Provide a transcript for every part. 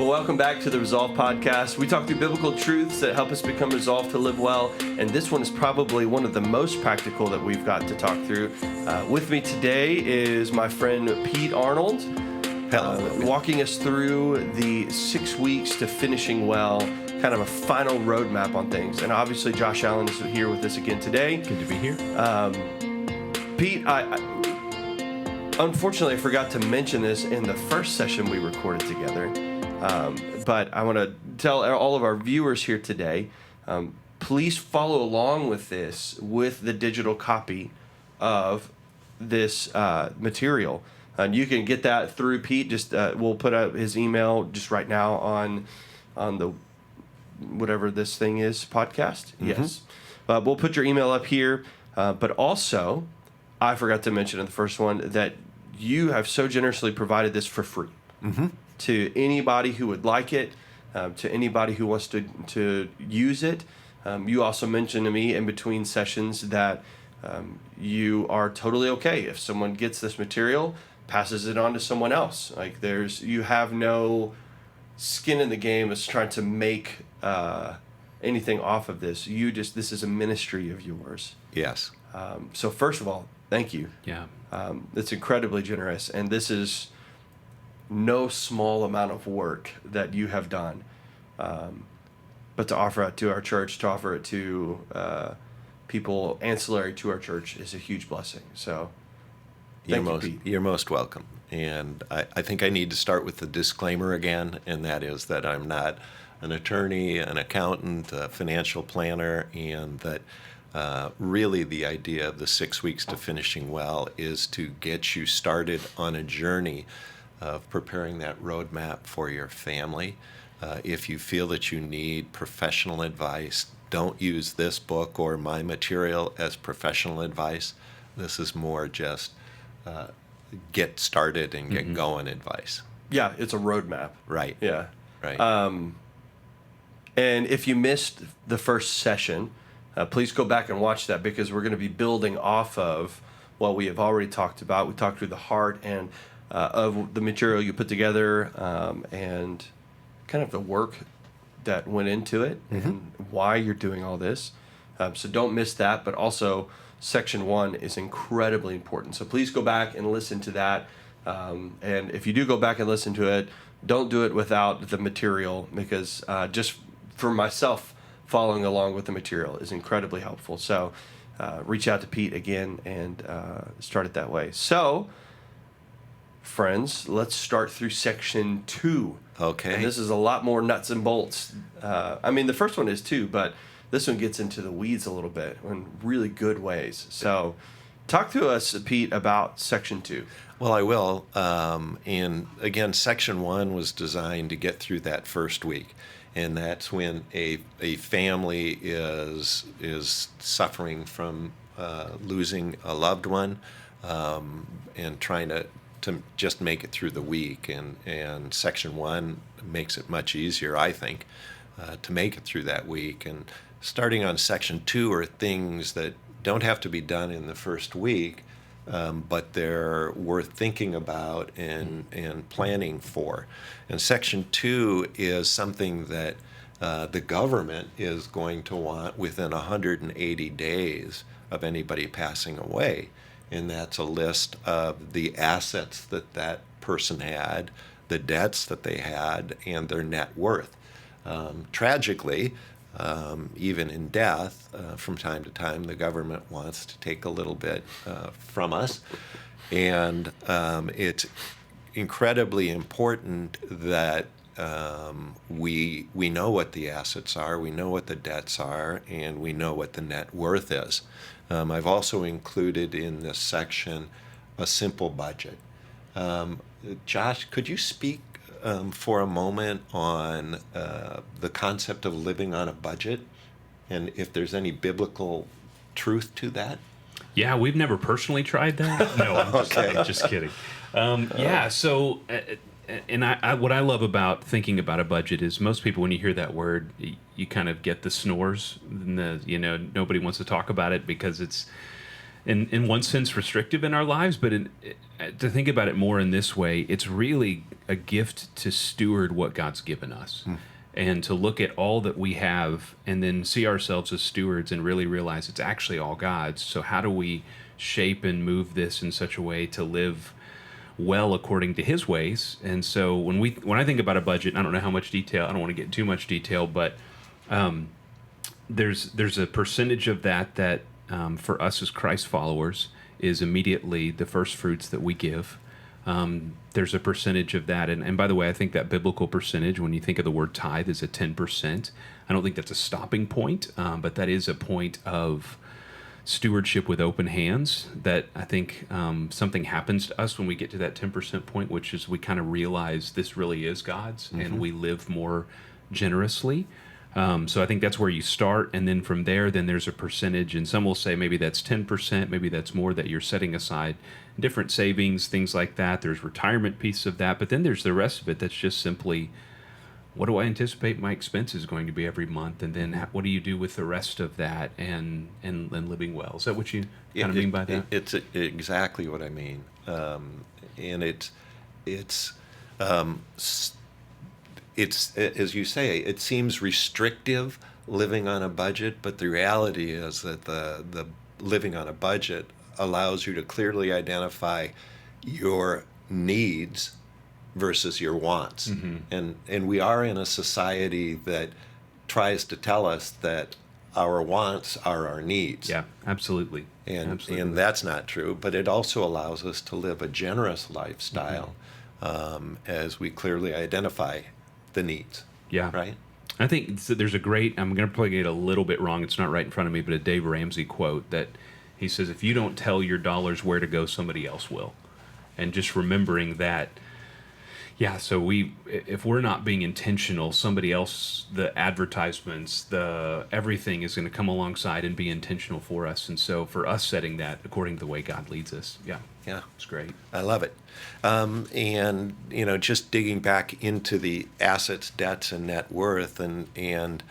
Well, welcome back to the Resolve Podcast. We talk through biblical truths that help us become resolved to live well, and this one is probably one of the most practical that we've got to talk through. With me today is my friend Pete Arnold, walking us through the 6 weeks to finishing well, kind of a final roadmap on things. And obviously, Josh Allen is here with us again today. Good to be here. Pete, unfortunately, I forgot to mention this in the first session we recorded together, but I want to tell all of our viewers here today, please follow along with this with the digital copy of this material. And you can get that through Pete. Just we'll put out his email just right now on the whatever this thing is, podcast. Mm-hmm. Yes. We'll put your email up here, but also I forgot to mention in the first one that you have so generously provided this for free to anybody who would like it, to anybody who wants to use it. You also mentioned to me in between sessions that you are totally okay if someone gets this material, passes it on to someone else. Like you have no skin in the game as trying to make anything off of this. This is a ministry of yours. Yes. So first of all, thank you. Yeah. It's incredibly generous, and this is no small amount of work that you have done. But to offer it to our church, to offer it to people ancillary to our church is a huge blessing. So thank you, Pete. You're most welcome. And I think I need to start with the disclaimer again, and that is that I'm not an attorney, an accountant, a financial planner, and that really the idea of the 6 weeks to finishing well is to get you started on a journey of preparing that roadmap for your family. If you feel that you need professional advice, don't use this book or my material as professional advice. This is more just get started and get going advice. Yeah, it's a roadmap. Right. Yeah. Right. And if you missed the first session, please go back and watch that, because we're going to be building off of what we have already talked about. We talked through the heart and of the material you put together, and kind of the work that went into it and why you're doing all this. So don't miss that. But also, section 1 is incredibly important. So please go back and listen to that. And if you do go back and listen to it, don't do it without the material, because just for myself, following along with the material is incredibly helpful. So reach out to Pete again and start it that way. So, friends, let's start through section 2. Okay. And this is a lot more nuts and bolts. The first one is too, but this one gets into the weeds a little bit in really good ways. So talk to us, Pete, about section 2. Well, I will. And again, section 1 was designed to get through that first week. And that's when a family is suffering from losing a loved one, and trying to just make it through the week. And section 1 makes it much easier, I think, to make it through that week. And starting on section 2 are things that don't have to be done in the first week, but they're worth thinking about and planning for. And section 2 is something that the government is going to want within 180 days of anybody passing away. And that's a list of the assets that person had, the debts that they had, and their net worth. Tragically, even in death, from time to time, the government wants to take a little bit from us. And it's incredibly important that we know what the assets are, we know what the debts are, and we know what the net worth is. I've also included in this section a simple budget. Josh, could you speak for a moment on the concept of living on a budget, and if there's any biblical truth to that? Yeah, we've never personally tried that. No, I'm just kidding. So and what I love about thinking about a budget is most people, when you hear that word, you kind of get the snores. And nobody wants to talk about it because it's, in one sense, restrictive in our lives. But to think about it more in this way, it's really a gift to steward what God's given us. And to look at all that we have and then see ourselves as stewards and really realize it's actually all God's. So how do we shape and move this in such a way to live well according to his ways? And so when I think about a budget, I don't know how much detail, I don't want to get too much detail, but there's a percentage of that for us as Christ followers is immediately the first fruits that we give. There's a percentage of that. And by the way, I think that biblical percentage, when you think of the word tithe, is a 10%. I don't think that's a stopping point, but that is a point of stewardship with open hands that I think something happens to us when we get to that 10% point, which is we kind of realize this really is God's and we live more generously. So I think that's where you start, and then from there, then there's a percentage, and some will say maybe that's 10%, maybe that's more that you're setting aside, different savings, things like that. There's retirement piece of that, but then there's the rest of it that's just simply, what do I anticipate my expense is going to be every month, and then what do you do with the rest of that, and living well? Is that what you kind of mean by that? It's exactly what I mean, and it's as you say, it seems restrictive living on a budget, but the reality is that the living on a budget allows you to clearly identify your needs versus your wants. And we are in a society that tries to tell us that our wants are our needs. Yeah, absolutely. And Absolutely. and that's not true, but it also allows us to live a generous lifestyle as we clearly identify the needs. Yeah. Right? I think there's a great, I'm going to probably get a little bit wrong, it's not right in front of me, but a Dave Ramsey quote that he says, if you don't tell your dollars where to go, somebody else will. And just remembering that, yeah, so if we're not being intentional, somebody else, the advertisements, everything is going to come alongside and be intentional for us. And so for us setting that according to the way God leads us, yeah, it's great. I love it. And, just digging back into the assets, debts, and net worth, and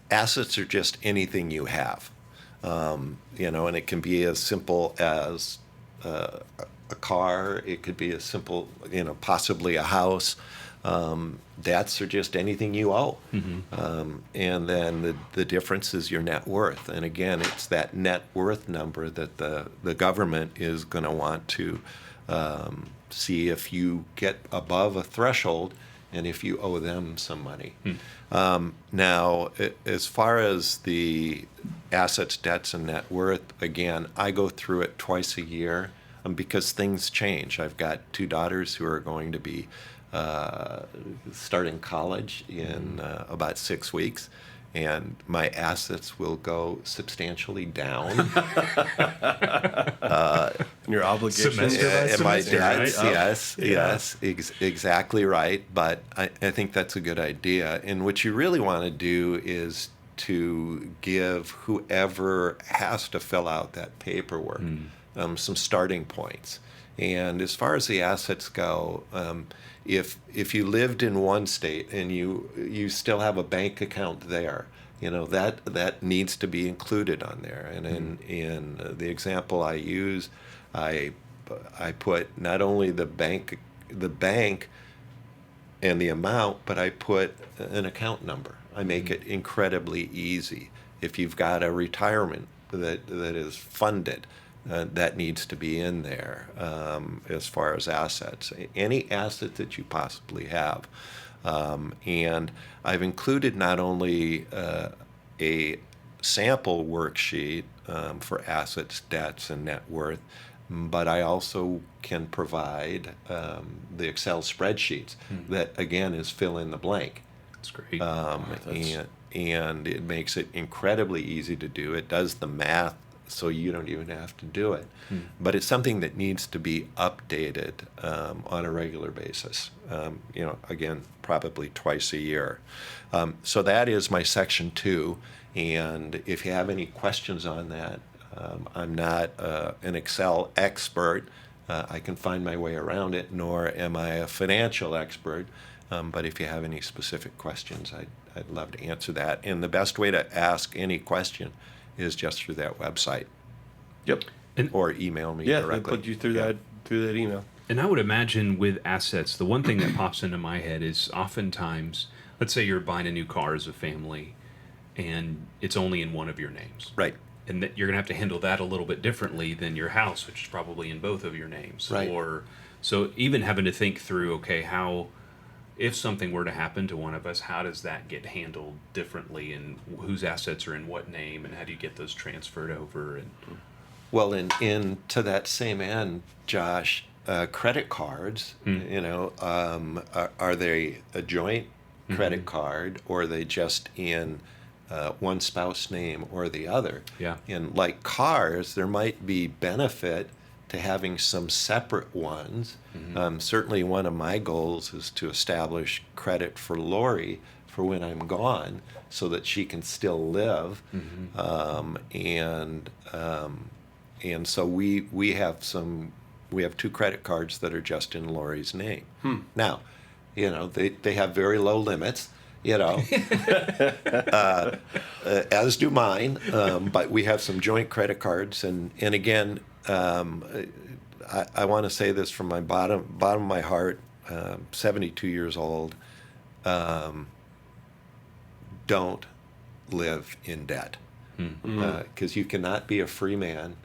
assets are just anything you have, and it can be as simple as a car. It could be as simple, possibly a house. Debts are just anything you owe. And then the difference is your net worth. And again, it's that net worth number that the government is going to want to see if you get above a threshold and if you owe them some money. Now, as far as the assets, debts, and net worth, again, I go through it twice a year because things change. I've got 2 daughters who are going to be starting college in about 6 weeks, and my assets will go substantially down. Your obligations. And my debts, right? yes, exactly right. But I think that's a good idea. And what you really want to do is to give whoever has to fill out that paperwork some starting points. And as far as the assets go, if you lived in one state and you still have a bank account there, that needs to be included on there. And in the example I use, I put not only the bank and the amount, but I put an account number. I make it incredibly easy. If you've got a retirement that is funded, that needs to be in there as far as assets. Any asset that you possibly have. And I've included not only a sample worksheet for assets, debts, and net worth, but I also can provide the Excel spreadsheets that, again, is fill in the blank. That's great. And it makes it incredibly easy to do. It does the math so you don't even have to do it. But it's something that needs to be updated on a regular basis. Again, probably twice a year. So that is my section 2. And if you have any questions on that, I'm not an Excel expert. I can find my way around it, nor am I a financial expert. But if you have any specific questions, I'd love to answer that. And the best way to ask any question is just through that website. Yep. Or email me Yeah, directly. they put you through that email. And I would imagine with assets, the one thing that pops into my head is oftentimes, let's say you're buying a new car as a family, and it's only in one of your names. Right. And that you're going to have to handle that a little bit differently than your house, which is probably in both of your names. Right. Or so even having to think through, okay, how, if something were to happen to one of us, how does that get handled differently, and whose assets are in what name, and how do you get those transferred over? And Well, in to that same end, Josh, credit cards, are they a joint credit card, or are they just in one spouse name or the other? Yeah. And like cars, there might be benefit to having some separate ones. Certainly one of my goals is to establish credit for Lori for when I'm gone so that she can still live. And so we have two credit cards that are just in Lori's name. Now, they have very low limits, as do mine. But we have some joint credit cards, and again, I want to say this from my bottom of my heart. 72 years old. Don't live in debt, because you cannot be a free man.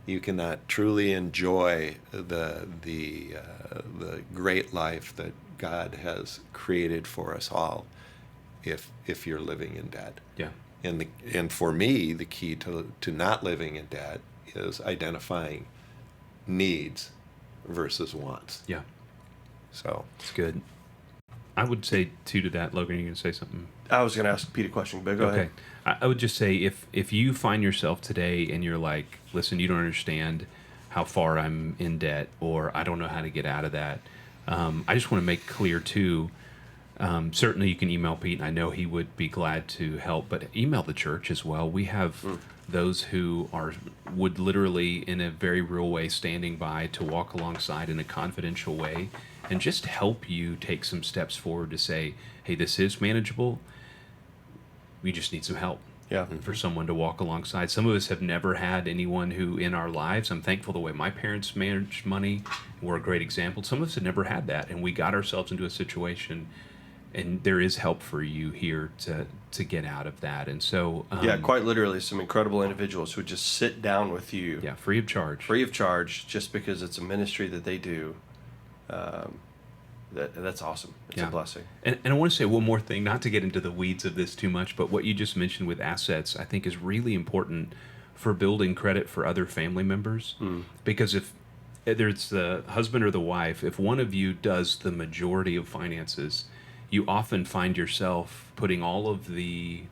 You cannot truly enjoy the great life that God has created for us all if you're living in debt. yeah. And for me, the key to not living in debt is identifying needs versus wants. Yeah. So It's good. I would say, too, to that, Logan, are you going to say something? I was going to ask Pete a question, but go ahead. I would just say if you find yourself today and you're like, listen, you don't understand how far I'm in debt, or I don't know how to get out of that, I just want to make clear, too, certainly you can email Pete, and I know he would be glad to help, but email the church as well. We have those who would literally, in a very real way, standing by to walk alongside in a confidential way and just help you take some steps forward to say, hey, this is manageable. We just need some help. Yeah. For someone to walk alongside. Some of us have never had anyone who in our lives, I'm thankful the way my parents managed money were a great example. Some of us have never had that, and we got ourselves into a situation, and there is help for you here to get out of that. And so Yeah, quite literally, some incredible individuals who just sit down with you. Yeah, free of charge. Free of charge, just because it's a ministry that they do. That's awesome. It's a blessing. And I want to say one more thing, not to get into the weeds of this too much, but what you just mentioned with assets, I think is really important for building credit for other family members. Because if there's the husband or the wife, if one of you does the majority of finances, you often find yourself putting all of the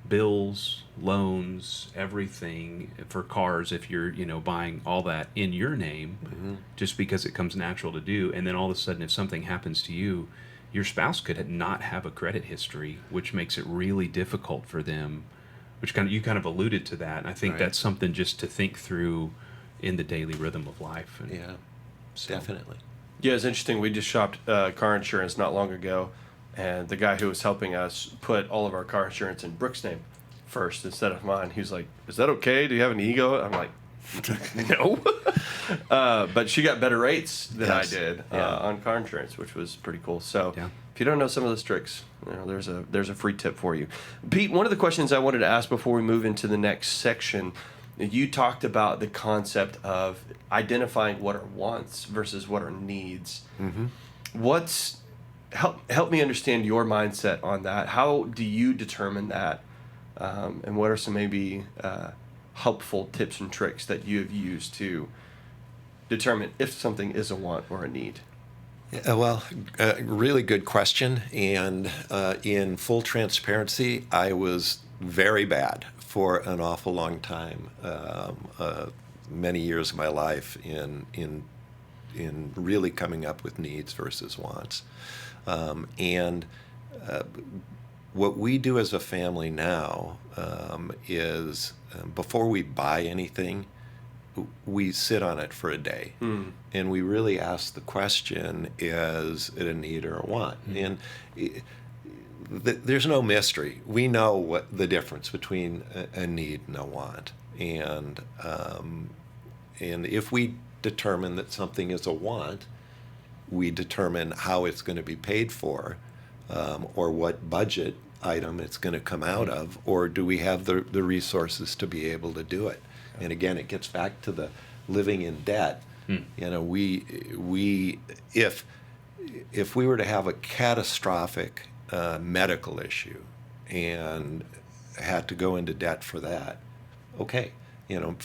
bills, loans, everything for cars, if you're buying all that in your name, just because it comes natural to do. And then all of a sudden, if something happens to you, your spouse could not have a credit history, which makes it really difficult for them, which you kind of alluded to that. And I think that's something just to think through in the daily rhythm of life. And definitely. Yeah, it's interesting. We just shopped car insurance not long ago, and the guy who was helping us put all of our car insurance in Brooke's name first instead of mine. He was like, "Is that okay? Do you have an ego?" I'm like, "No." But she got better rates than I did on car insurance, which was pretty cool. So if you don't know some of those tricks, there's a free tip for you. Pete, one of the questions I wanted to ask before we move into the next section, you talked about the concept of identifying what are wants versus what are needs. Help me understand your mindset on that. How do you determine that? And what are some maybe helpful tips and tricks that you have used to determine if something is a want or a need? Well, really good question. And in full transparency, I was very bad for an awful long time, many years of my life in really coming up with needs versus wants. What we do as a family now is before we buy anything, we sit on it for a day. And we really ask the question, is it a need or a want? And there's no mystery. We know what the difference between a need and a want. And if we determine that something is a want, we determine how it's going to be paid for, or what budget item it's going to come out of, or do we have the resources to be able to do it? And again, it gets back to the living in debt. You know, we if we were to have a catastrophic medical issue and had to go into debt for that, okay, you know,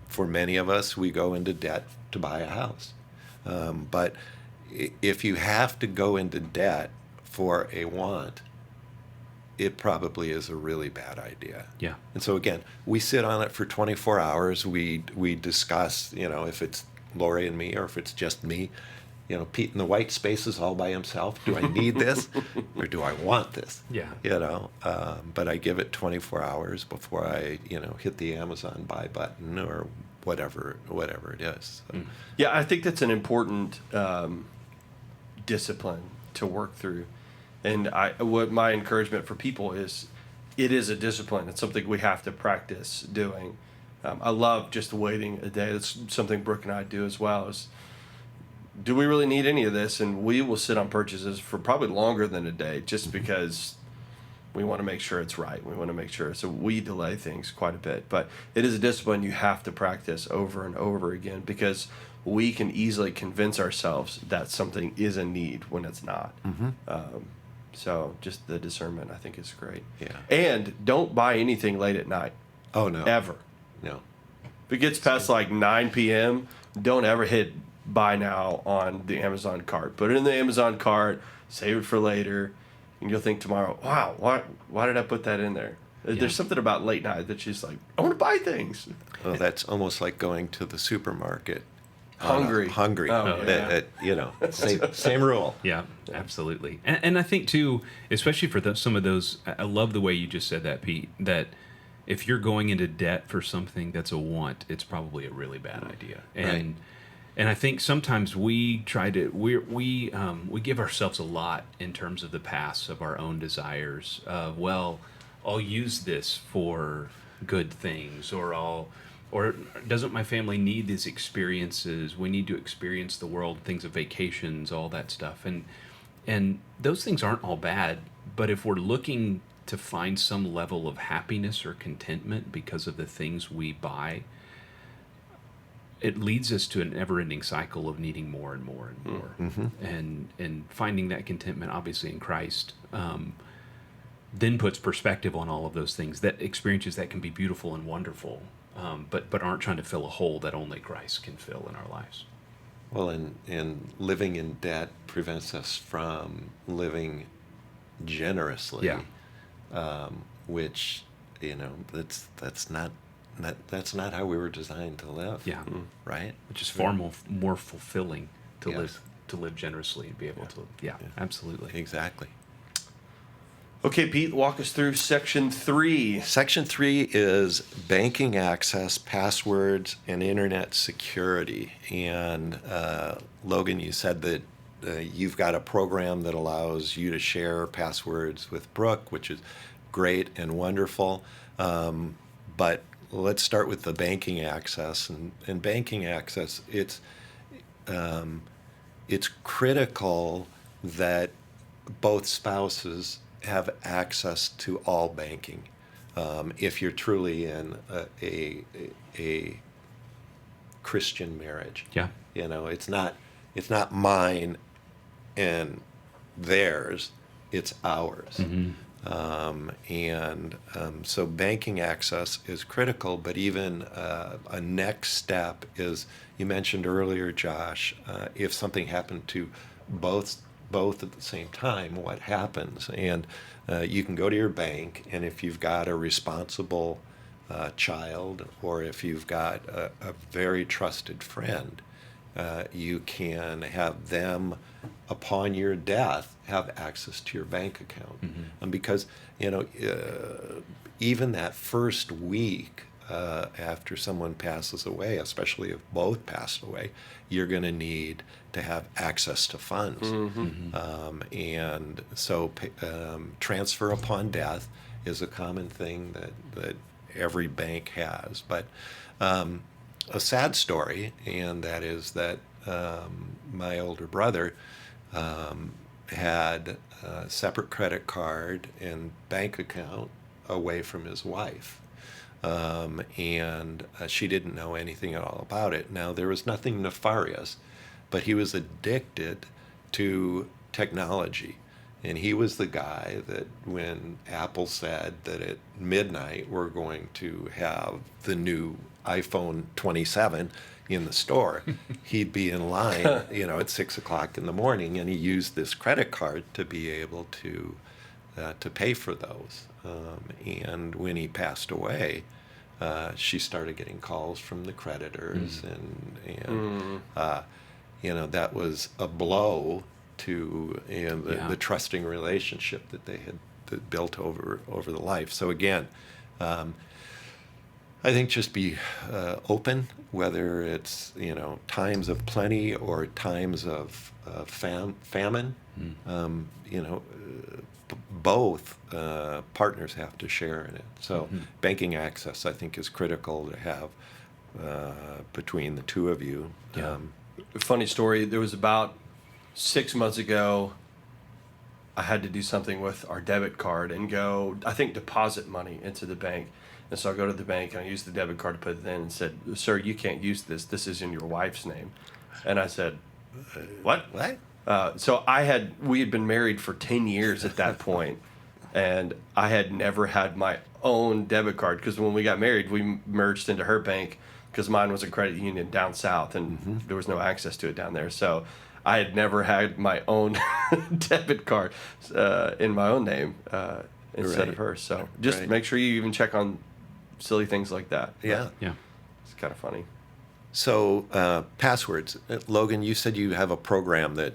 for many of us, we go into debt to buy a house. But if you have to go into debt for a want, it probably is a really bad idea. Yeah. And so again, we sit on it for 24 hours. We discuss, you know, if it's Lori and me or if it's just me. You know, Pete in the white spaces all by himself. Do I need this or do I want this? Yeah. You know, but I give it 24 hours before I, you know, hit the Amazon buy button or whatever it is. So. Yeah, I think that's an important discipline to work through. And what my encouragement for people is, it is a discipline. It's something we have to practice doing. I love just waiting a day. That's something Brooke and I do as well. Is, do we really need any of this? And we will sit on purchases for probably longer than a day, just because we want to make sure it's right. We want to make sure. So we delay things quite a bit. But it is a discipline you have to practice over and over again, because we can easily convince ourselves that something is a need when it's not. So just the discernment, I think, is great. Yeah. And don't buy anything late at night. Oh, no. Ever. No. If it gets past like 9 p.m., don't ever hit buy now on the Amazon cart. Put it in the Amazon cart, save it for later, and you'll think tomorrow, wow, why did I put that in there? Yeah. There's something about late night that's just like, I want to buy things. Well, that's almost like going to the supermarket. Hungry. Hungry. Oh, yeah. You know, same rule. Yeah, absolutely. And I think, too, especially for some of those, I love the way you just said that, Pete, that if you're going into debt for something that's a want, it's probably a really bad idea. And I think sometimes we try to, we give ourselves a lot in terms of the past of our own desires of, well, I'll use this for good things, or doesn't my family need these experiences? We need to experience the world, things of vacations, all that stuff. And those things aren't all bad, but if we're looking to find some level of happiness or contentment because of the things we buy, it leads us to an never-ending cycle of needing more and more and more. And finding that contentment, obviously, in Christ, then puts perspective on all of those things, that experiences that can be beautiful and wonderful, but aren't trying to fill a hole that only Christ can fill in our lives. Well, and living in debt prevents us from living generously. Yeah. Which, you know, that's not how we were designed to live. Yeah. Right? Which is far more fulfilling to Yes. live generously and be able to. Yeah, absolutely. Exactly. Okay, Pete, walk us through section 3. Section 3 is banking access, passwords, and internet security. And Logan, you said that you've got a program that allows you to share passwords with Brooke, which is great and wonderful. But let's start with the banking access. And banking access, it's critical that both spouses have access to all banking. If you're truly in a Christian marriage, Yeah. you know, it's not mine and theirs, it's ours. So banking access is critical, but even a next step is, you mentioned earlier, Josh, if something happened to both at the same time, what happens? And you can go to your bank, and if you've got a responsible child, or if you've got a very trusted friend, you can have them, upon your death, have access to your bank account. And because, you know, even that first week after someone passes away, especially if both pass away, you're going to need to have access to funds. And so transfer upon death is a common thing that every bank has. But a sad story, and that is that my older brother had a separate credit card and bank account away from his wife. And she didn't know anything at all about it. Now, there was nothing nefarious, but he was addicted to technology. And he was the guy that when Apple said that at midnight we're going to have the new iPhone 27 in the store, he'd be in line, at 6 o'clock in the morning, and he used this credit card to be able to pay for those. And when he passed away, she started getting calls from the creditors, and that was a blow to the trusting relationship that they had built over the life. So again, I think just be open, whether it's times of plenty or times of famine. Both partners have to share in it. So banking access, I think, is critical to have between the two of you. Yeah. Funny story. There was about 6 months ago, I had to do something with our debit card and go, I think, deposit money into the bank. And so I go to the bank and I use the debit card to put it in and said, "Sir, you can't use this. This is in your wife's name." And I said, "What?" So we had been married for 10 years at that point, and I had never had my own debit card because when we got married, we merged into her bank because mine was a credit union down south and there was no access to it down there. So I had never had my own debit card in my own name instead of hers. So just make sure you even check on silly things like that. Yeah. It's kind of funny. So passwords. Logan, you said you have a program that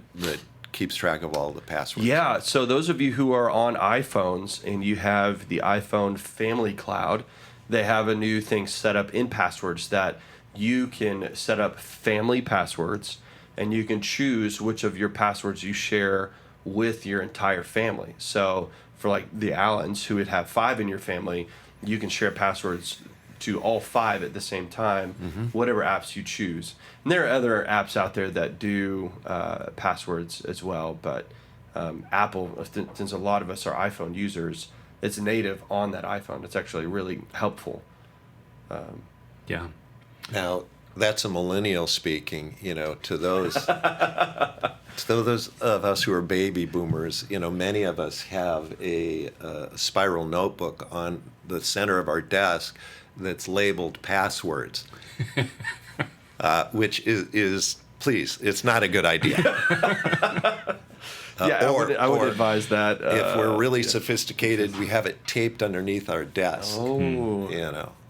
keeps track of all the passwords. Yeah, so those of you who are on iPhones and you have the iPhone Family Cloud, they have a new thing set up in passwords that you can set up family passwords, and you can choose which of your passwords you share with your entire family. So for like the Allens, who would have 5 in your family, you can share passwords to all 5 at the same time, whatever apps you choose. And there are other apps out there that do passwords as well, but Apple, since a lot of us are iPhone users, it's native on that iPhone. It's actually really helpful. Now, that's a millennial speaking, to those of us who are baby boomers, many of us have a spiral notebook on the center of our desk that's labeled passwords, which is, please, it's not a good idea. I would advise that. If we're really sophisticated, we have it taped underneath our desk. Oh.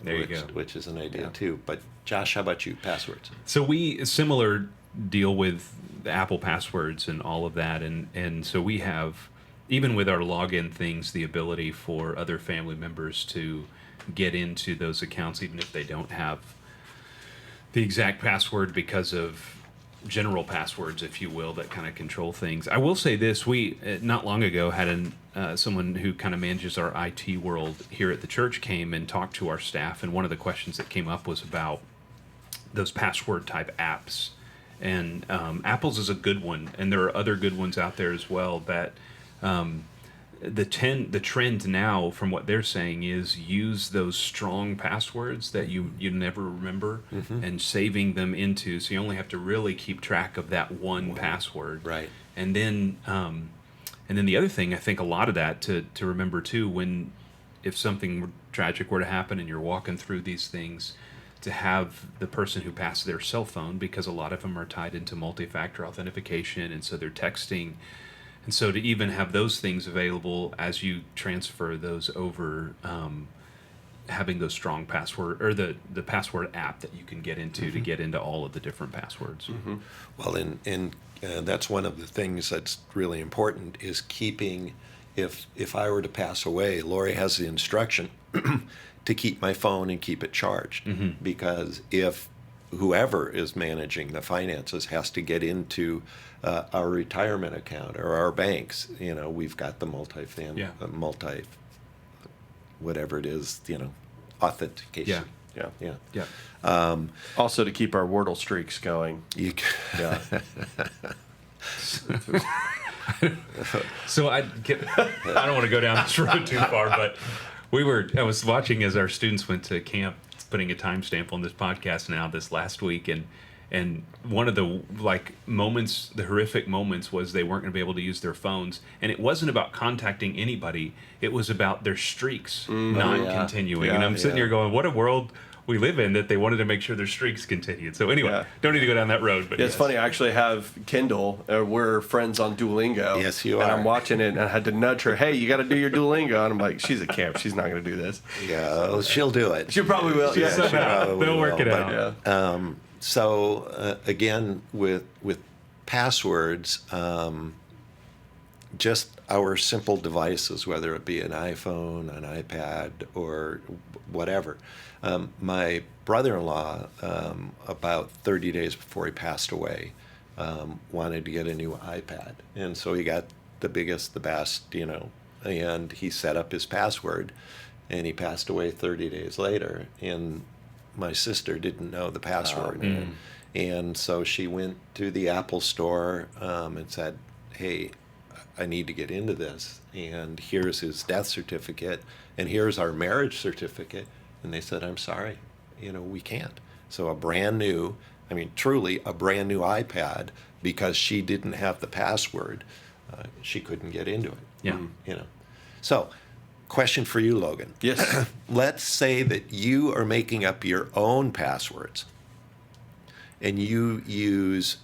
There you go. Which is an idea too. But Josh, how about you? Passwords. So we similar deal with the Apple passwords and all of that, and so we have, even with our login things, the ability for other family members to get into those accounts even if they don't have the exact password because of general passwords, if you will, that kind of control things. I will say this: we not long ago had someone who kind of manages our IT world here at the church came and talked to our staff, and one of the questions that came up was about those password type apps. And Apple's is a good one, and there are other good ones out there as well. That the trend now, from what they're saying, is use those strong passwords that you never remember and saving them into, so you only have to really keep track of that one password. Right. And then the other thing, I think a lot of that to remember too, if something tragic were to happen and you're walking through these things, to have the person who passed their cell phone, because a lot of them are tied into multi-factor authentication, and so they're texting. And so to even have those things available as you transfer those over, having those strong password, or the password app that you can get into to get into all of the different passwords. Well, and that's one of the things that's really important is keeping, if I were to pass away, Lori has the instruction to keep my phone and keep it charged, because if whoever is managing the finances has to get into our retirement account or our banks, we've got the multi whatever it is, authentication. Yeah. Yeah. Yeah. Also to keep our Wordle streaks going. You, Yeah. So I don't want to go down this road too far, but I was watching as our students went to camp, putting a timestamp on this podcast now this last week, and one of the moments, the horrific moments, was they weren't going to be able to use their phones, and it wasn't about contacting anybody, it was about their streaks not continuing. Yeah, and I'm sitting here going, what a world we live in that they wanted to make sure their streaks continued. So anyway, don't need to go down that road. But It's funny. I actually have Kindle. We're friends on Duolingo. Yes, you and are. I'm watching it, and I had to nudge her. Hey, you got to do your Duolingo. And I'm like, she's at camp. She's not going to do this. yeah, she'll do it. She probably will. Yeah. she probably they'll work will, it but, out. Yeah. So again, with passwords, just our simple devices, whether it be an iPhone, an iPad, or whatever. My brother-in-law, about 30 days before he passed away, wanted to get a new iPad, and so he got the biggest, the best, and he set up his password, and he passed away 30 days later, and my sister didn't know the password. And so she went to the Apple store and said, hey, I need to get into this, and here's his death certificate, and here's our marriage certificate. And they said, I'm sorry, we can't. So truly a brand new iPad, because she didn't have the password, she couldn't get into it. Yeah. So, question for you, Logan. Yes. Let's say that you are making up your own passwords, and you use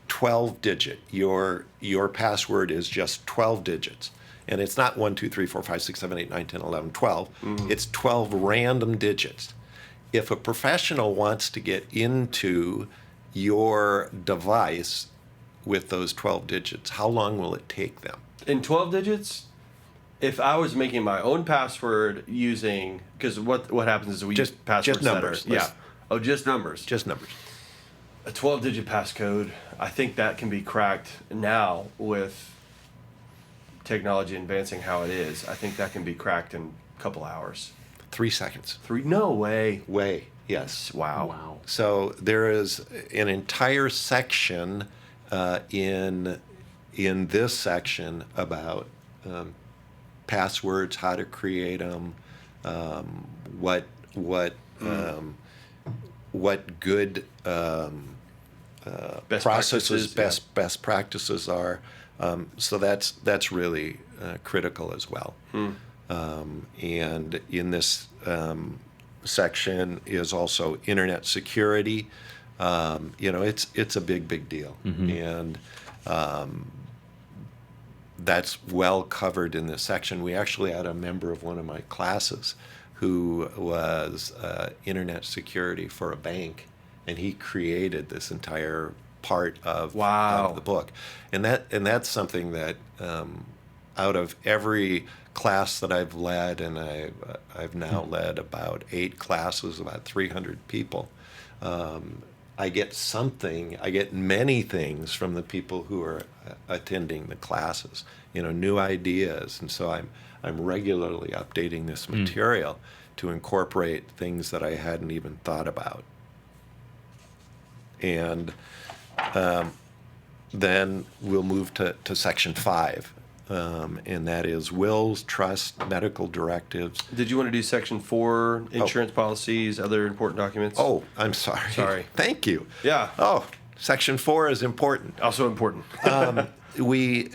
12 digit. Your password is just 12 digits. And it's not 1, 2, 3, 4, 5, 6, 7, 8, 9, 10, 11, 12. It's 12 random digits. If a professional wants to get into your device with those 12 digits, how long will it take them? In 12 digits, if I was making my own password using, because what happens is we use passwords numbers. that are, yeah. Oh, just numbers. Just numbers. A 12-digit passcode, I think that can be cracked now with technology advancing how it is. I think that can be cracked in a couple hours. 3 seconds. No way. Yes. Wow. So there is an entire section in this section about passwords, how to create them, what good best practices are. So that's really critical as well. And in this section is also internet security. It's a big deal, and that's well covered in this section. We actually had a member of one of my classes who was internet security for a bank, and he created this entire part of the book. And that's something that out of every class that I've led, and I've now led about 8 classes, about 300 people, I get many things from the people who are attending the classes, new ideas. And so I'm regularly updating this material to incorporate things that I hadn't even thought about. And then we'll move to section 5, and that is wills, trusts, medical directives. Did you want to do section 4, insurance policies, other important documents? Oh, I'm sorry. Sorry. Thank you. Yeah. Oh, section 4 is important. Also important. We,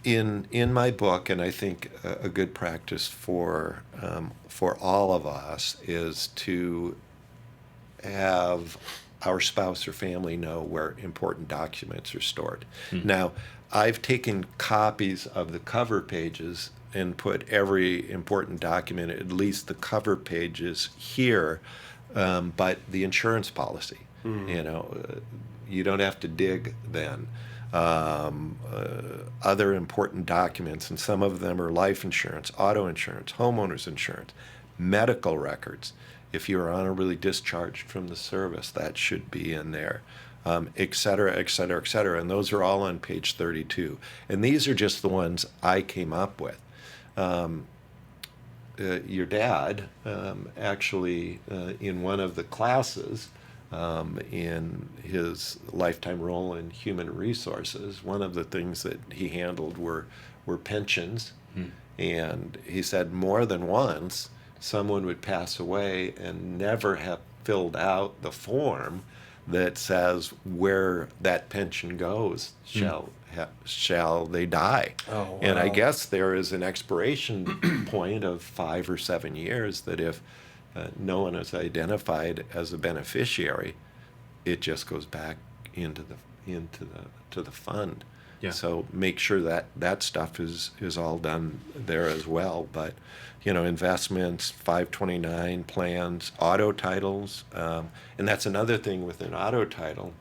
in my book, and I think a good practice for all of us is to have our spouse or family know where important documents are stored. Now, I've taken copies of the cover pages and put every important document, at least the cover pages here, but the insurance policy, you don't have to dig then. Other important documents, and some of them are life insurance, auto insurance, homeowners insurance, medical records. If you're honorably discharged from the service, that should be in there, et cetera, et cetera, et cetera. And those are all on page 32. And these are just the ones I came up with. your dad actually in one of the classes in his lifetime role in human resources, one of the things that he handled were pensions. And he said more than once someone would pass away and never have filled out the form that says where that pension goes shall they die. Oh, wow. And I guess there is an expiration point of 5 or 7 years that if no one is identified as a beneficiary, it just goes back into the fund. Yeah. So make sure that stuff is all done there as well. But investments, 529 plans, auto titles, and that's another thing with an auto title.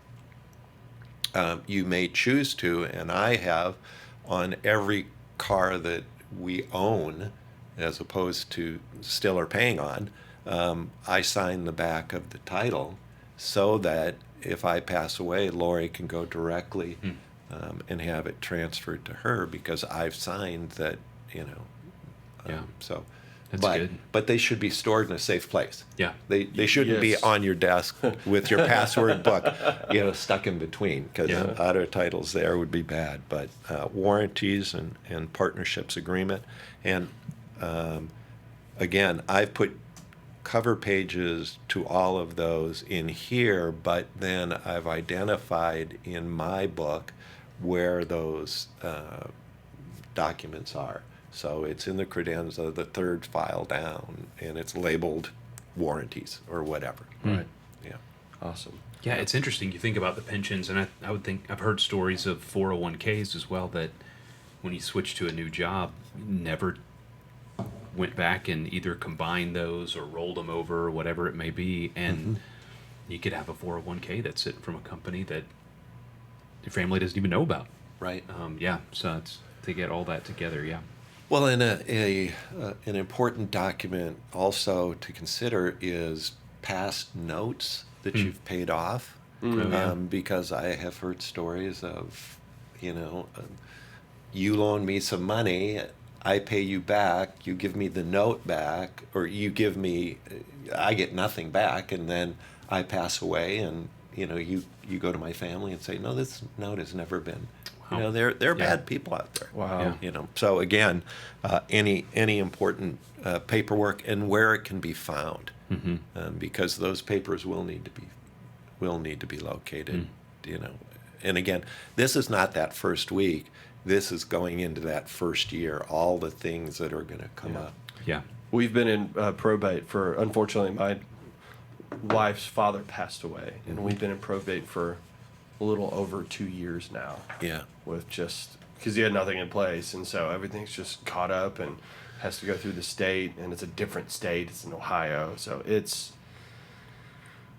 You may choose to, and I have, on every car that we own, as opposed to still are paying on, I sign the back of the title so that if I pass away, Lori can go directly and have it transferred to her because I've signed that, so. That's good. But they should be stored in a safe place. Yeah. They shouldn't be Yes. on your desk with your password book, stuck in between, because Yeah. auto titles there would be bad. But warranties and partnerships agreement. And again, I've put cover pages to all of those in here, but then I've identified in my book where those documents are. So it's in the credenza, the third file down, and it's labeled warranties or whatever. Right. Yeah. Awesome. Yeah, it's interesting. You think about the pensions, and I would think I've heard stories of 401ks as well that when you switch to a new job, you never went back and either combined those or rolled them over or whatever it may be, and you could have a 401k that's sitting from a company that your family doesn't even know about. Right. So it's to get all that together. Yeah. Well, and an important document also to consider is past notes that you've paid off, because I have heard stories of, you loan me some money, I pay you back, you give me the note back, or I get nothing back, and then I pass away, and you go to my family and say, no, this note has never been. Wow. There are bad people out there. Wow. Yeah. So again, any important paperwork and where it can be found, because those papers will need to be located. And again, this is not that first week. This is going into that first year. All the things that are going to come up. Yeah. We've been in probate for, unfortunately, my wife's father passed away, and we've been in probate for a little over 2 years now. Yeah. With just because he had nothing in place, and so everything's just caught up and has to go through the state, and it's a different state. It's in Ohio, so it's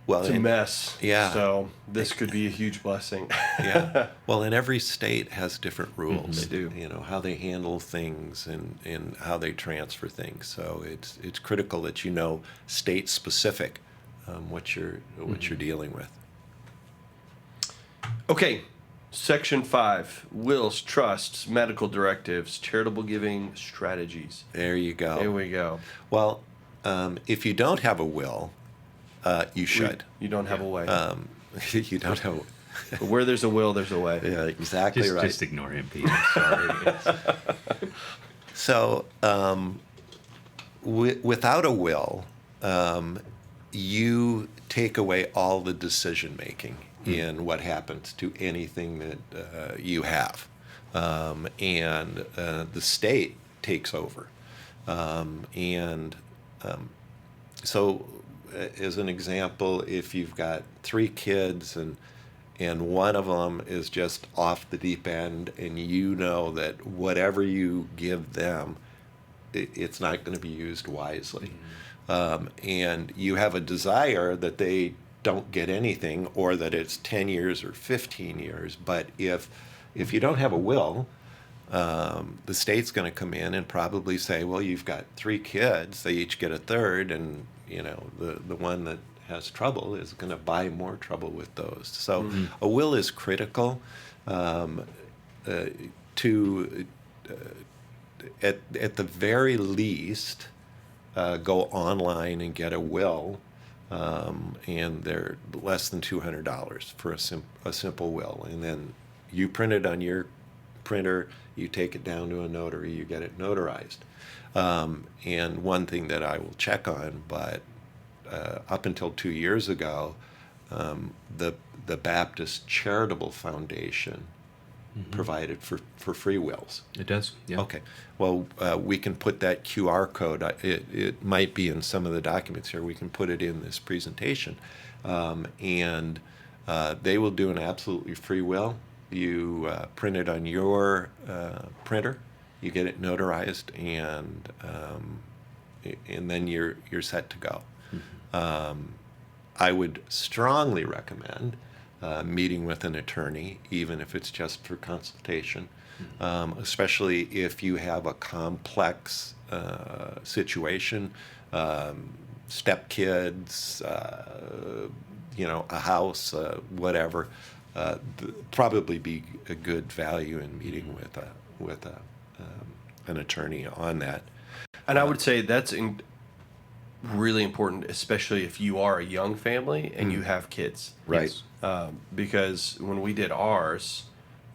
a mess. Yeah. So this could be a huge blessing. Yeah. Well, and every state has different rules. They do. How they handle things and how they transfer things. So it's critical that state specific what you're dealing with. Okay. Section 5, wills, trusts, medical directives, charitable giving strategies. There you go. Here we go. Well, if you don't have a will, you should. You don't have a way. You don't have. But where there's a will, there's a way. Yeah, exactly right. Just ignore him, Pete. I'm sorry. So, without a will, you take away all the decision making in what happens to anything that you have, and the state takes over, so as an example, if you've got 3 kids and one of them is just off the deep end, and that whatever you give them, it's not going to be used wisely, and you have a desire that they don't get anything, or that it's 10 years or 15 years. But if you don't have a will, the state's going to come in and probably say, well, you've got 3 kids, they each get a third, and the one that has trouble is going to buy more trouble with those. So a will is critical to at the very least go online and get a will, and they're less than $200 for a simple will. And then you print it on your printer, you take it down to a notary, you get it notarized. And one thing that I will check on, but up until 2 years ago, the Baptist Charitable Foundation provided for free wills. It does, yeah. Okay. Well, we can put that QR code. It might be in some of the documents here. We can put it in this presentation. And they will do an absolutely free will. You print it on your printer. You get it notarized, and then you're set to go. I would strongly recommend meeting with an attorney, even if it's just for consultation, especially if you have a complex situation, stepkids, a house, whatever. Probably be a good value in meeting with an attorney on that. And I would say that's really important, especially if you are a young family and you have kids. Right. Because when we did ours,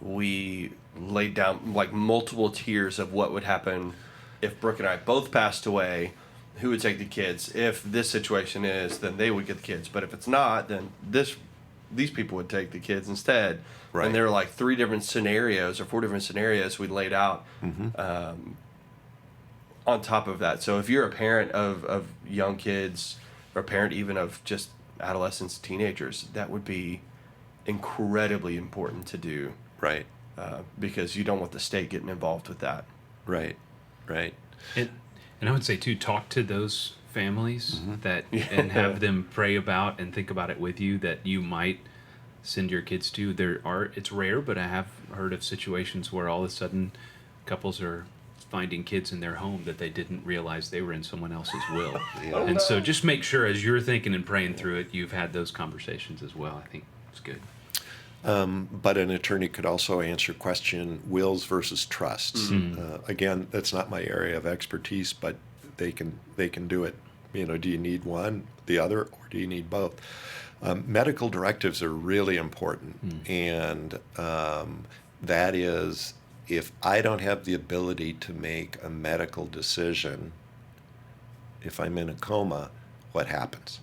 we laid down like multiple tiers of what would happen if Brooke and I both passed away. Who would take the kids? If this situation is, then they would get the kids. But if it's not, then these people would take the kids instead. Right. And there were like 3 different scenarios or 4 different scenarios we laid out on top of that. So if you're a parent of young kids, or a parent even of just adolescents, teenagers, that would be incredibly important to do. Right. Because you don't want the state getting involved with that. Right. And I would say too, talk to those families and have them pray about and think about it with you that you might send your kids to. It's rare, but I have heard of situations where all of a sudden couples are finding kids in their home that they didn't realize they were in someone else's will. Yeah. And so just make sure as you're thinking and praying through it, you've had those conversations as well. I think it's good. But an attorney could also answer question wills versus trusts. Again, that's not my area of expertise, but they can do it. Do you need one, the other, or do you need both? Medical directives are really important, and that is, if I don't have the ability to make a medical decision, if I'm in a coma, what happens?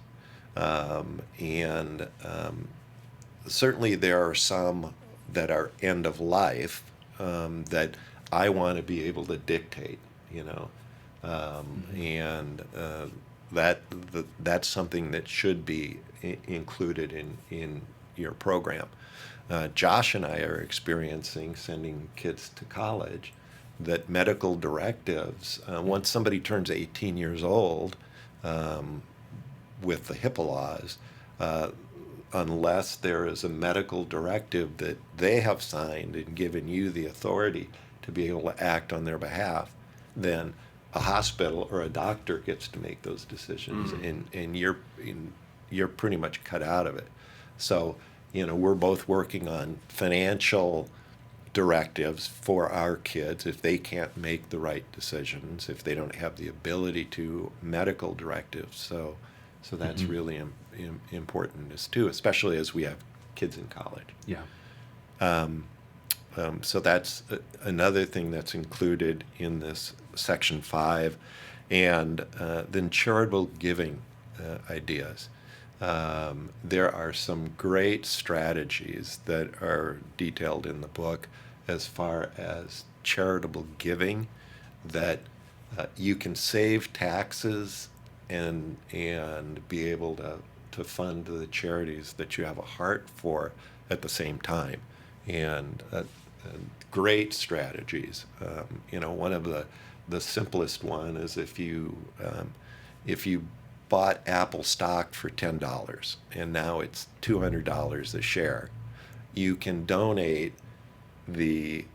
Certainly there are some that are end of life that I want to be able to dictate, that's something that should be included in your program. Josh and I are experiencing, sending kids to college, that medical directives, once somebody turns 18 years old, with the HIPAA laws, unless there is a medical directive that they have signed and given you the authority to be able to act on their behalf, then a hospital or a doctor gets to make those decisions, and you're pretty much cut out of it. So, we're both working on financial directives for our kids if they can't make the right decisions, if they don't have the ability to, medical directives. So that's really important as too, especially as we have kids in college. Yeah. So that's another thing that's included in this Section 5. And then charitable giving ideas. There are some great strategies that are detailed in the book as far as charitable giving, that you can save taxes and be able to fund the charities that you have a heart for at the same time. And great strategies. One of the simplest one is if you bought Apple stock for $10 and now it's $200 a share, you can donate the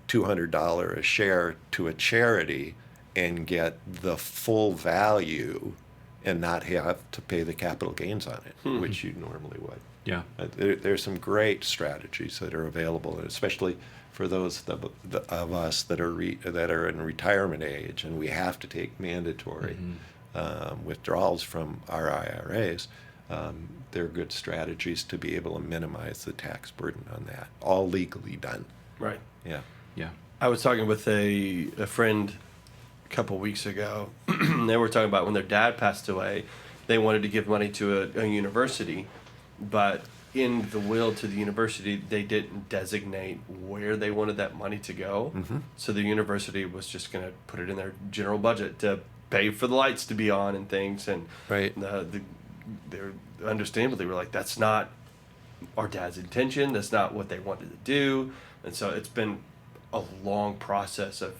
$200 a share to a charity and get the full value and not have to pay the capital gains on it, which you normally would. Yeah. There's some great strategies that are available, especially for those of us that are in retirement age, and we have to take mandatory withdrawals from our IRAs. They're good strategies to be able to minimize the tax burden on that, all legally done. Right. Yeah. Yeah. I was talking with a friend a couple weeks ago. They were talking about when their dad passed away, they wanted to give money to a university, but in the will to the university, they didn't designate where they wanted that money to go. Mm-hmm. So the university was just going to put it in their general budget to pay for the lights to be on and things. And Right. they're understandably were like, that's not our dad's intention. That's not what they wanted to do. And so it's been a long process of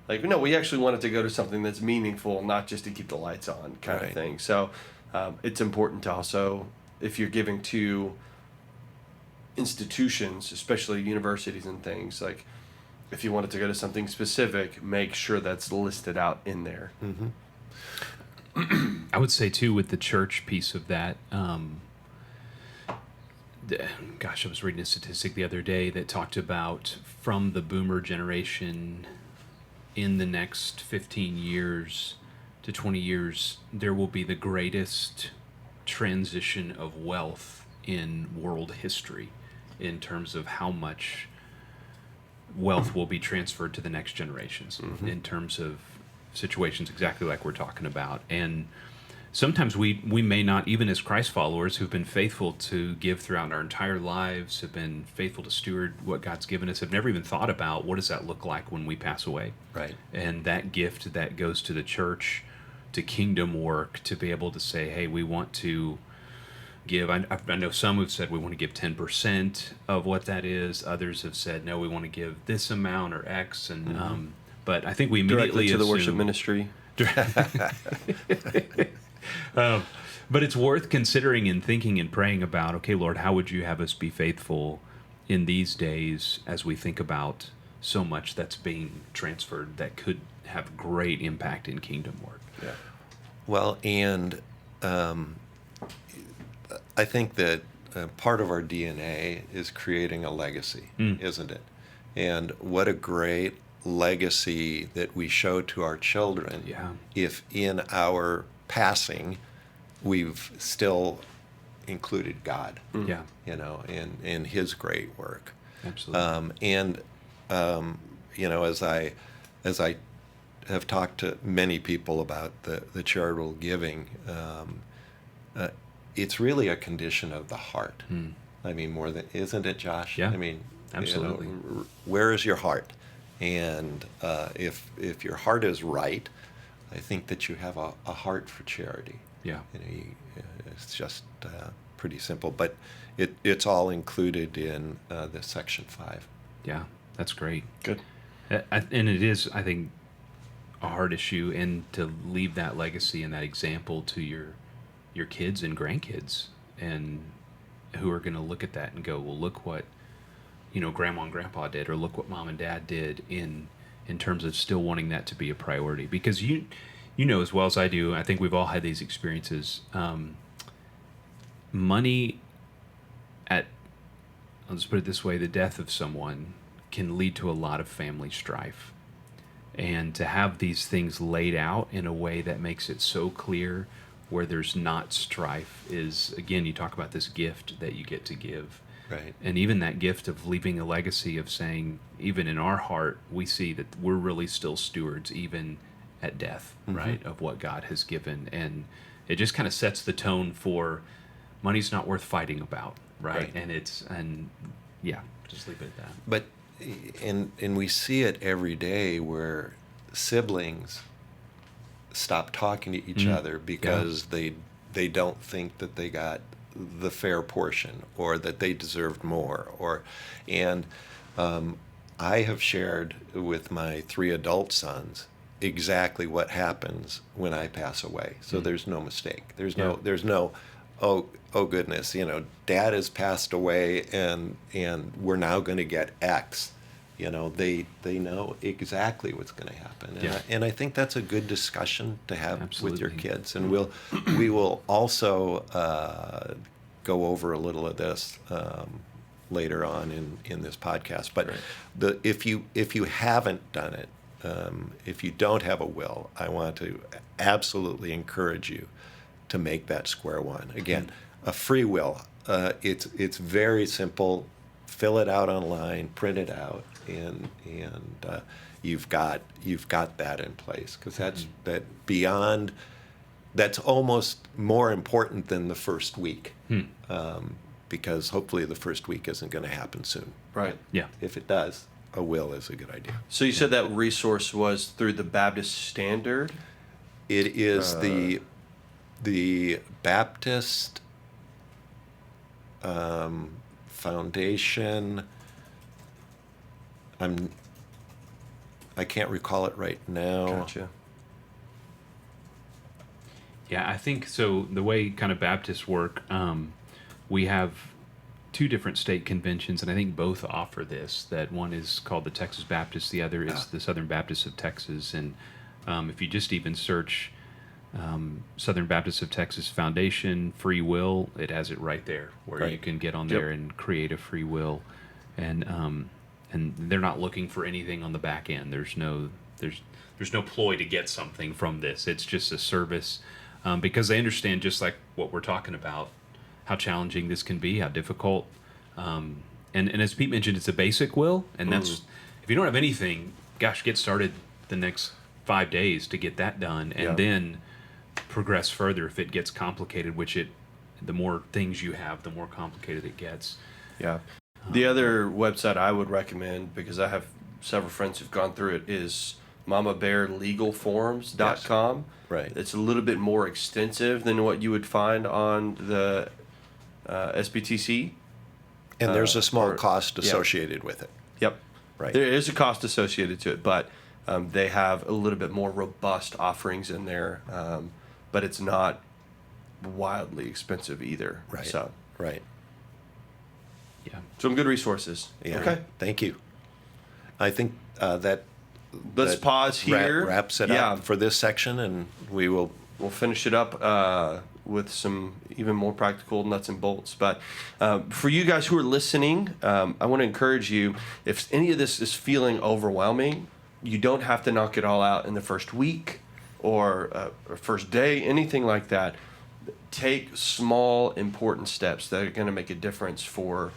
like, no, we actually want it to go to something that's meaningful, not just to keep the lights on kind of Right. thing. So it's important to also, if you're giving to institutions, especially universities and things, like if you want it to go to something specific, make sure that's listed out in there. Mm-hmm. I would say too, with the church piece of that, gosh, I was reading a statistic the other day that talked about from the boomer generation in the next 15 years to 20 years, there will be the greatest transition of wealth in world history in terms of how much wealth will be transferred to the next generations in terms of situations exactly like we're talking about. And sometimes we may not, even as Christ followers who've been faithful to give throughout our entire lives, have been faithful to steward what God's given us, have never even thought about what does that look like when we pass away. Right. And that gift that goes to the church, to kingdom work, to be able to say, hey, we want to give. I know some who've said we want to give 10% of what that is. Others have said, no, we want to give this amount or X. And but I think we immediately Directly to the worship assume- ministry. But it's worth considering and thinking and praying about, okay, Lord, how would you have us be faithful in these days as we think about so much that's being transferred that could have great impact in kingdom work? Yeah. Well, and I think that part of our DNA is creating a legacy, isn't it? And what a great legacy that we show to our children if in our passing we've still included God, Yeah, you know, in His great work. absolutely. You know, as I have talked to many people about the charitable giving, it's really a condition of the heart. I mean, more than, isn't it, Josh? Yeah, I mean, absolutely. You know, where is your heart? And if your heart is right, I think that you have a heart for charity. Yeah. You know, it's just pretty simple, but it's all included in the Section 5. Yeah, that's great. Good. And it is, I think, a hard issue, and to leave that legacy and that example to your kids and grandkids, and who are going to look at that and go, well, look what, you know, grandma and grandpa did, or look what mom and dad did in terms of still wanting that to be a priority. Because you know as well as I do, I think we've all had these experiences. Money I'll just put it this way, the death of someone can lead to a lot of family strife. And to have these things laid out in a way that makes it so clear where there's not strife is, again, you talk about this gift that you get to give. Right. And even that gift of leaving a legacy of saying, even in our heart, we see that we're really still stewards, even at death, right, of what God has given. And it just kind of sets the tone for money's not worth fighting about, right? And yeah, just leave it at that. But and we see it every day where siblings stop talking to each other because they don't think that they got the fair portion, or that they deserved more, and I have shared with my 3 adult sons exactly what happens when I pass away. So there's no mistake. There's no oh goodness, you know, Dad has passed away and we're now going to get X. You know, they know exactly what's going to happen, and I think that's a good discussion to have with your Absolutely. kids. And we will also go over a little of this later on in this podcast. But Right. if you haven't done it, if you don't have a will, I want to absolutely encourage you to make that square one. Again, a free will. It's very simple. Fill it out online, print it out, and you've got that in place, because that's almost more important than the first week, because hopefully the first week isn't going to happen soon. Right. Yeah. If it does, a will is a good idea. So you said that resource was through the Baptist Standard? It is the Baptist Foundation. I can't recall it right now. Gotcha. Yeah, I think so. The way kind of Baptists work, we have two different state conventions, and I think both offer this. That one is called the Texas Baptist, the other is the Southern Baptists of Texas. And if you just even search Southern Baptists of Texas Foundation Free Will, it has it right there, where Right. you can get on there and create a free will, and they're not looking for anything on the back end. There's no ploy to get something from this. It's just a service, because they understand, just like what we're talking about, how challenging this can be, how difficult. And as Pete mentioned, it's a basic will, and that's if you don't have anything, gosh, get started the next 5 days to get that done, and then progress further if it gets complicated. The more things you have, the more complicated it gets. Yeah. The other website I would recommend, because I have several friends who've gone through it, is mamabearlegalforms.com. Right. It's a little bit more extensive than what you would find on the SBTC. And there's a small or- cost associated with it. Yep. Right. There is a cost associated to it, but they have a little bit more robust offerings in there, but it's not wildly expensive either. Right. So Right. Yeah. some good resources. Yeah. Okay. Thank you. I think that Let's that pause here. Wraps it Yeah. up for this section, and we will. We'll finish it up with some even more practical nuts and bolts. But for you guys who are listening, I want to encourage you, if any of this is feeling overwhelming, you don't have to knock it all out in the first week or first day, anything like that. Take small, important steps that are going to make a difference for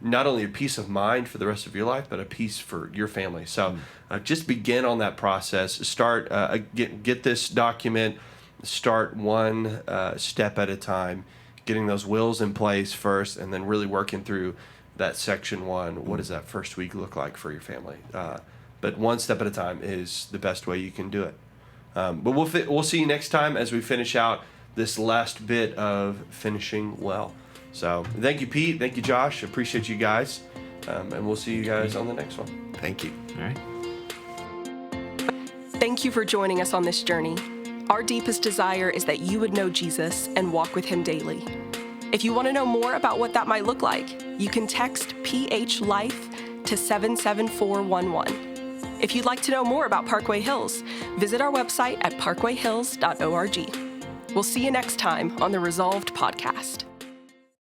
not only a peace of mind for the rest of your life, but a peace for your family. So just begin on that process. Start, get this document, start one step at a time, getting those wills in place first, and then really working through that section one. What does that first week look like for your family? But one step at a time is the best way you can do it. But we'll see you next time as we finish out this last bit of finishing well. So thank you, Pete. Thank you, Josh. Appreciate you guys. And we'll see you guys on the next one. Thank you. All right. Thank you for joining us on this journey. Our deepest desire is that you would know Jesus and walk with him daily. If you want to know more about what that might look like, you can text PH Life to 77411. If you'd like to know more about Parkway Hills, visit our website at parkwayhills.org. We'll see you next time on the Resolved Podcast.